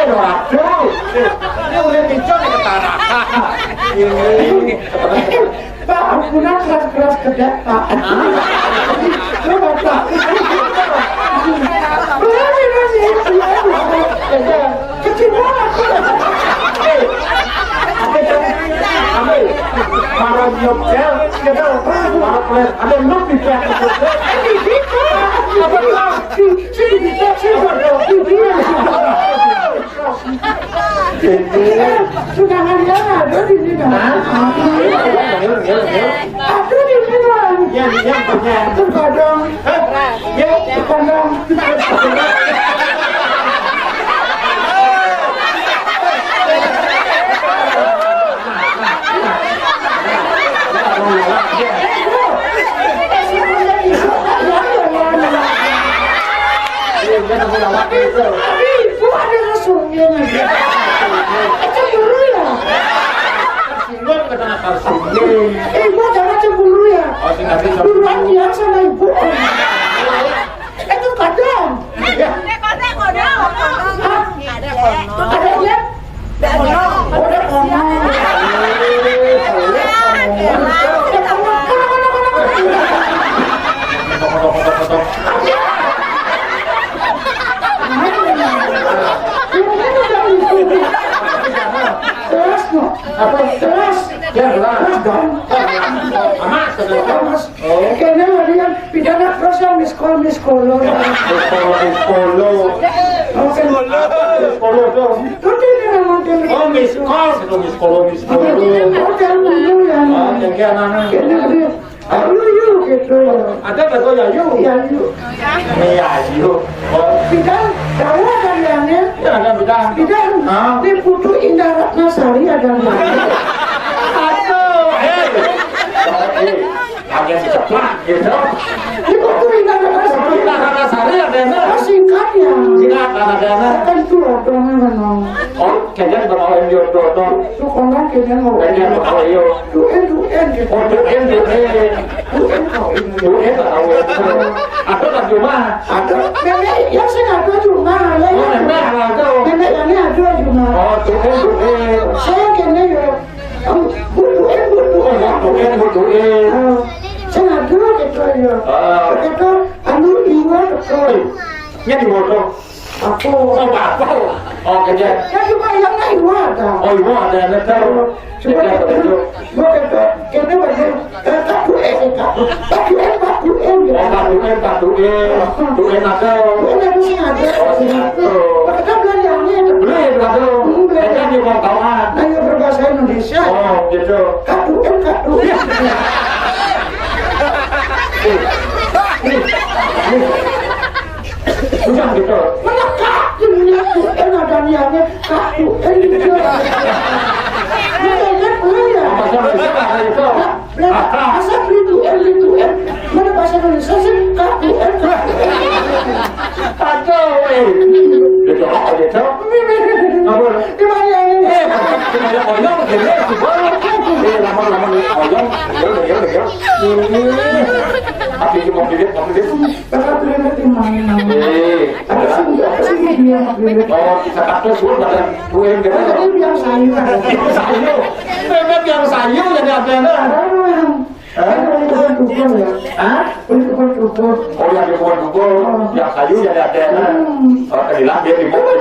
waduh. Ini udah pincong nih ketarakan. Pak, ampunan keras-keras kedek Pak. Coba Pak. Kecil banget. Para nyopel, kita para pelet, ada nuk di pet. Sudah ada di sini. Ada di sini. Yang Terkadang. Terkadang. Tapi itu ada langsungnya nih. Itu dulu ya. Ibu jangan cemburu ya. Duluan dia sama ibu. Itu kadang. Ada dia. Udah kono. Terus dong. Kayaknya dia pidana terus yang miskolo. Itu dia memang dia. Hotel dulu ya. Kayaknya dia. Ayu gitu. Ada betul ya yuk. Ya yuk. Ya yuk. Bidang dawa kaliannya. Ya ada bidang. Bidang. Di Putu Indah Ratnasari ada mana? Aduh. Agak cepat gitu. Di Putu Indah Ratnasari. Indah Ratnasari ada mana? Singkatnya. Singkat ada mana? Kan itu ada mana? Oh, kayaknya berapa yang jodoh. Itu orang kayaknya mau. Kayaknya berapa yo. Duen gitu. Oh, duen. Duen tahu. Ada tak cuma? Ada. Nenek yang saya ada cuma. Oh, nenek ada. Nenek yang ada cuma. Oh, duen. Saya kayaknya ya. Bu. Oh, butuhin. Sengaja gitu ya. Gitu, anu iwa betul. Nya di motor. Aku. Oh, apa? Oh, kerja. Ya juga yang lain ada. Oh, ibu ada letter. Coba gitu. Gua kata, kena baca. Kaku kaku. Tuin ada. Ini aku sengaja. Kita belanjanya itu. Beli ada. Kerja di kawan. Ayo berbahasa Indonesia. Oh, gitu. Kaku. Bukan gitu. Mana kaku ini aku ada niatnya kaku ini dia. Bukan boleh ya. Bahasa Indonesia ada itu. Bahasa itu. Mana bahasa Indonesia sih kaku. Aduh, gitu. Gitu. Apa? Di mana ini? Oyong, gede, sih, lama-lama oyong, gede. Tapi mau bibit. Kakak beli di mana? Apa sih dia beli? Oh, kita katus pun ada tuin gitu. Ini biar sayur. Sayur, bebek yang sayur jadi ada. Hah? Oh, yang di kebun yang sayur jadi ada. Oh, tadilah dia di mana?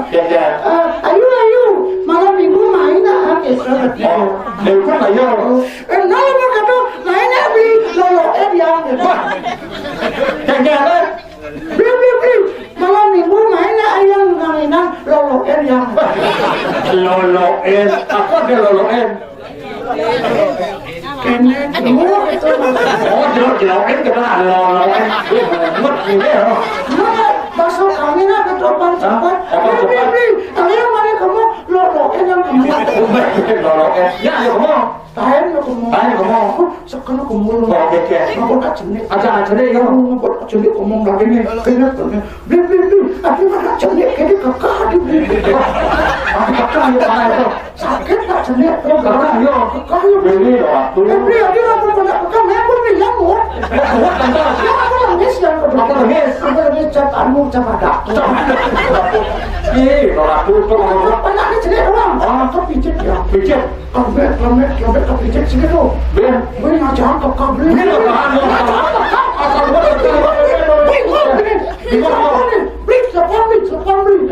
Ya. Ayo, malam minggu main esok. Oh, dia pun ayo. Nah, mau kata mainnya beli lolo yang. Jangan. Beli. Malam minggu mainnya ayam dengan lolo yang. Loloen, apa dia loloen? Kena itu. Oh, loloen kita ada loloen. Buat ini ya. Mana masuk angin apa topan cepat? Beli. Ayo mana kamu lolo yang kemudian. Loloen. Ya, kamu. Tahan kamu. Sekarang kamu. Oh, oke. Aku tak jenis. Aja nih ya. Aku jenis ngomong lagi nih. Kayaknya beli. Aku tak jenis kayak kakak di. Kakak yang mana itu? Sakit tak jenis. Kakak yo. Beli waktu. Beli aja aku pada kakak. Aku bilang mau. Aku nangis yang kedua. Aku nangis cap ada. Ih, waktu itu Banyak nih jenis orang. Aku pijit ya. pijit. Lembek kepijit sini tuh. Ben. Beli ngajak kakak beli. Beli kakak. Asal buat Beli.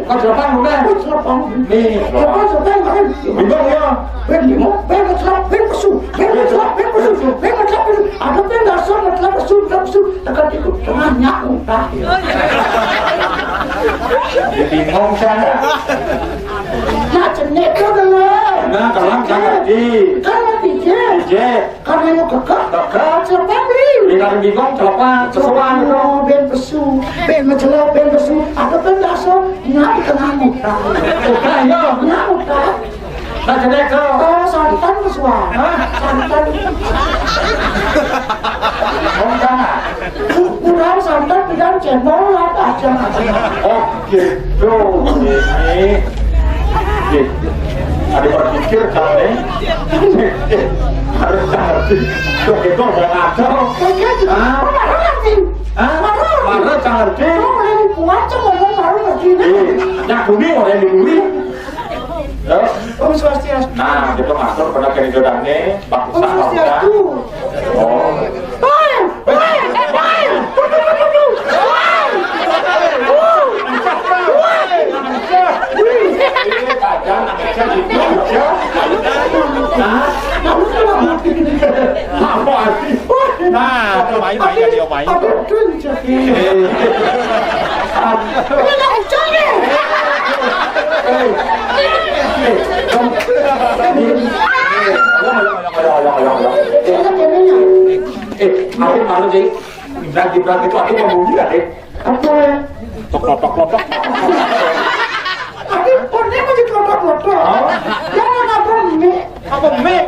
Kau siapa udah? Nih. Bingung ya. Bingung sana. Nah, kalau jangan di. Pijit. Kakak. Bila bingung telepon sesuatu itu. Udah yo. Nah, jadi kau. Santan kesuara. Santan. Bingung sana. Kurang santan bilang cendol aja. Oh gitu ini. Gitu. Ada berpikir kan nih. Harus ngerti. Tuh itu udah ngaco. Marah kan ngerti. Yang kuning orang yang dibuli. Om Swastiastu. Nah, itu masuk pada kehidupannya bagus Om Swastiastu. Oh. Nah, itu main kan dia main. Ada tunjuk. Aku malu sih. Berarti itu aku mau bunyi kan deh. Apa? Tok. Aku pernah masih kelotok-kelotok. Jangan apa mie. Apa mie?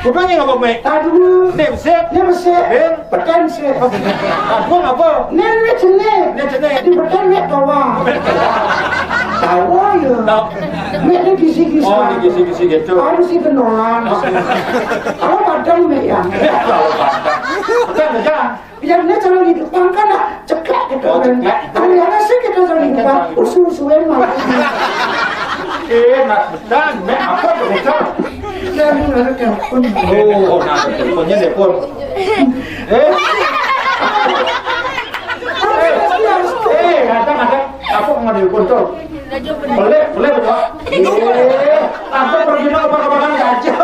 Bukannya apa mie? Aduh. Nih, sip. Ini masih. Ben. Pekan sih. Aku apa? Ini mie jenis. Ini jenis. Di pekan mie tawa. Tawa ya. Tahu. Mie ini gisi-gisi. Oh, di gisi-gisi gitu. Harus sih benolan. Kalau padang mie ya. Betul aja. Biarnya jangan di depan kan cekak gitu. Oh, cekak. Kalian sih kita jangan di depan. Usul-usulan malah. Nak betul, mie apa betul? ada telepon. Oh, nah teleponnya telepon. Ada. Aku mau telepon tuh. Boleh betul. Aku pergi mau apa-apaan aja.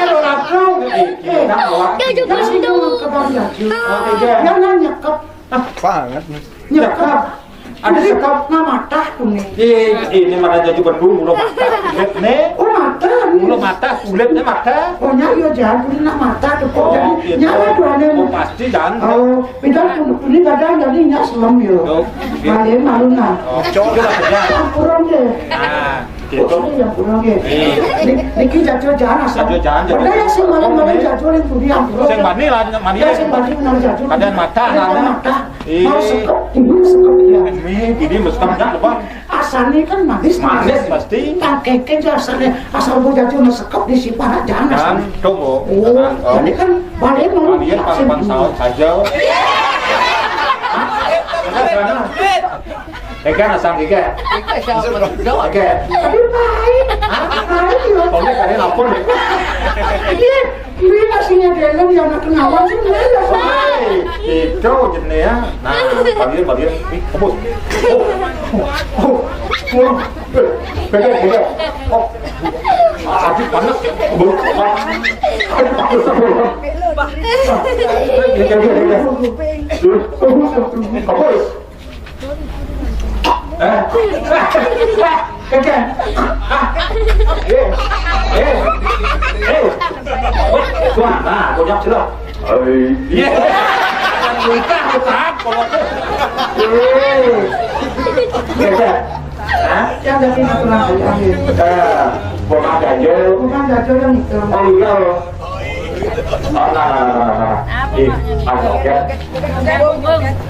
Lo langsung. Dia sih ke bang Jaju. Dia nanya nyekap. Banget. Nyekap. Ada sekap mata tuh nih. Ini mana jadi berdua mulu mata. Kulit nih. Oh mata. Mulu mata, kulitnya mata. Oh nyari aja tuh nak mata tuh kok jadi nyala tuh ada. Oh pasti dan. Oh pindah ini badan jadi nyak selam yo. Balik malu nah. Oh coba lah ya. Kurang deh. Nah, gitu. Yang kurang deh. Niki jatuh jangan asal. Jatuh jangan. Padahal yang sing malam jatuh yang tuh yang kurang. Sing mani lah, mani. Ya sing mani benar jatuh. Kadang mata, mata. Mau sekop, ini sekop ya. Ini mesti enggak apa. Asalnya kan manis pasti. Pakai aja asalnya asal mau jatuh sekop di sipanak jangan asal. Coba. Oh, jadi kan balik mau. Dia pan saut saja. Kan asam tiga. Oke. Tapi baik. Baik yo. Pokoknya kalian lapor deh. Iya, ini nasinya dalam yang nak kenawan sih ya. Itu jenis ya. Nah, bagian. Kebus. Pegang. Oh. Habis panas. Kebus. Tuan, nah, kau jawab sudah. Iya. Nikah besar, kalau Yang dari natural aja. Bukan aja. Bukan jatuh yang itu. Oh iya. Nah. Ya.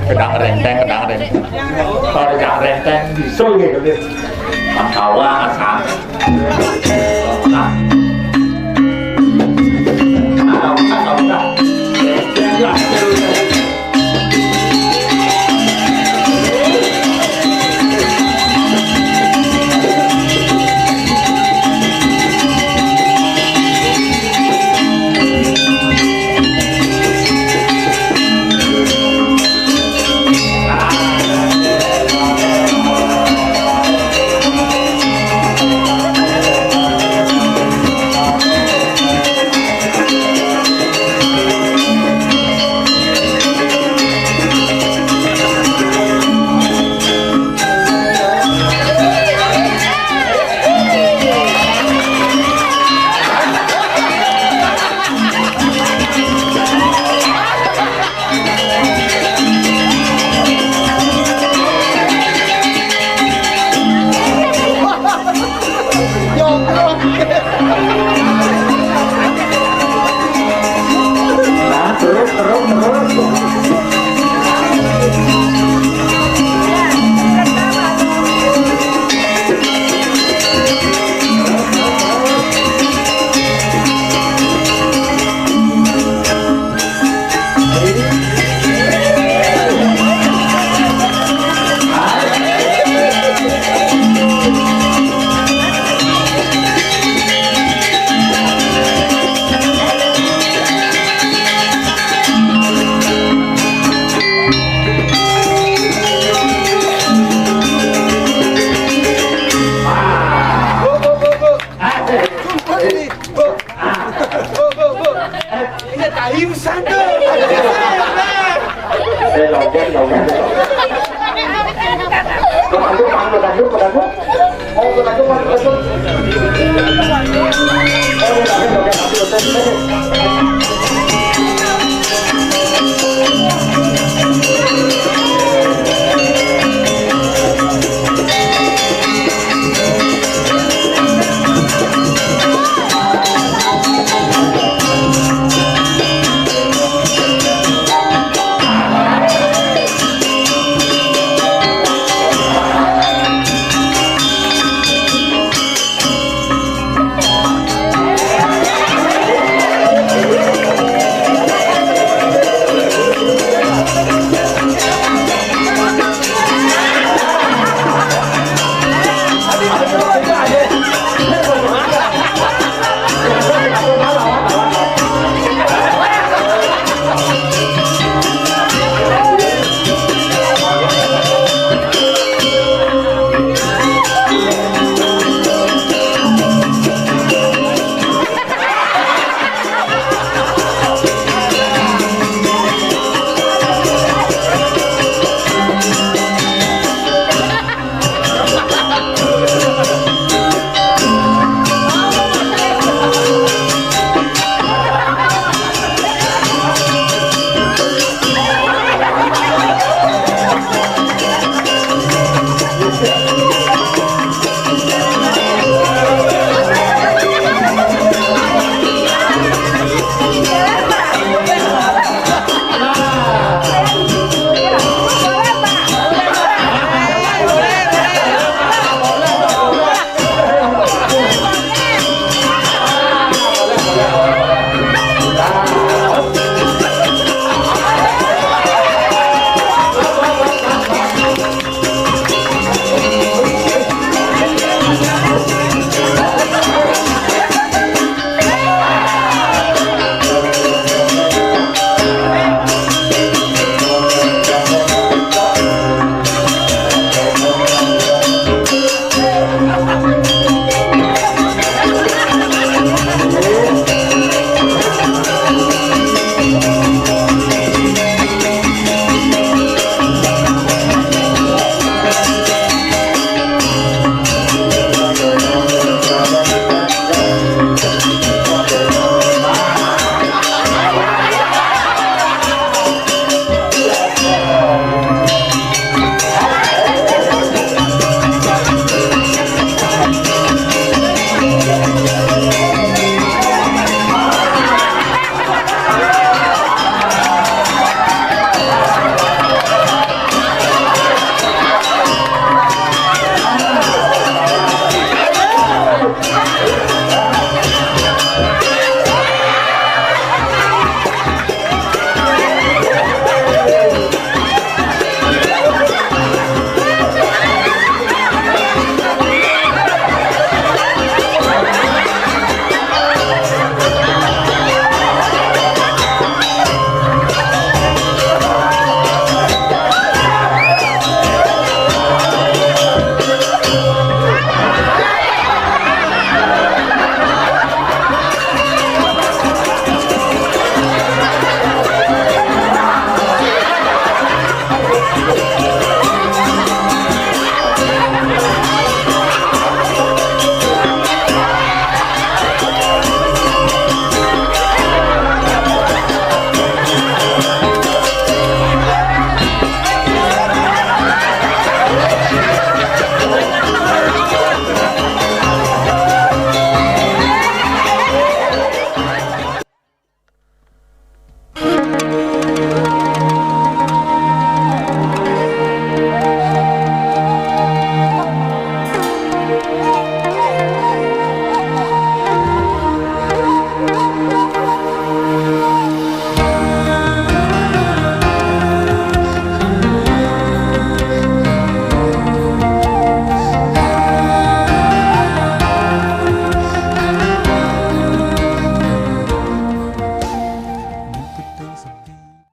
Kedang renteng. Kalau kedang renteng bisul gitu deh. Makawa asal. Nah. Hãy subscribe cho kênh Ghiền Mì Gõ để không bỏ lỡ những video hấp dẫn.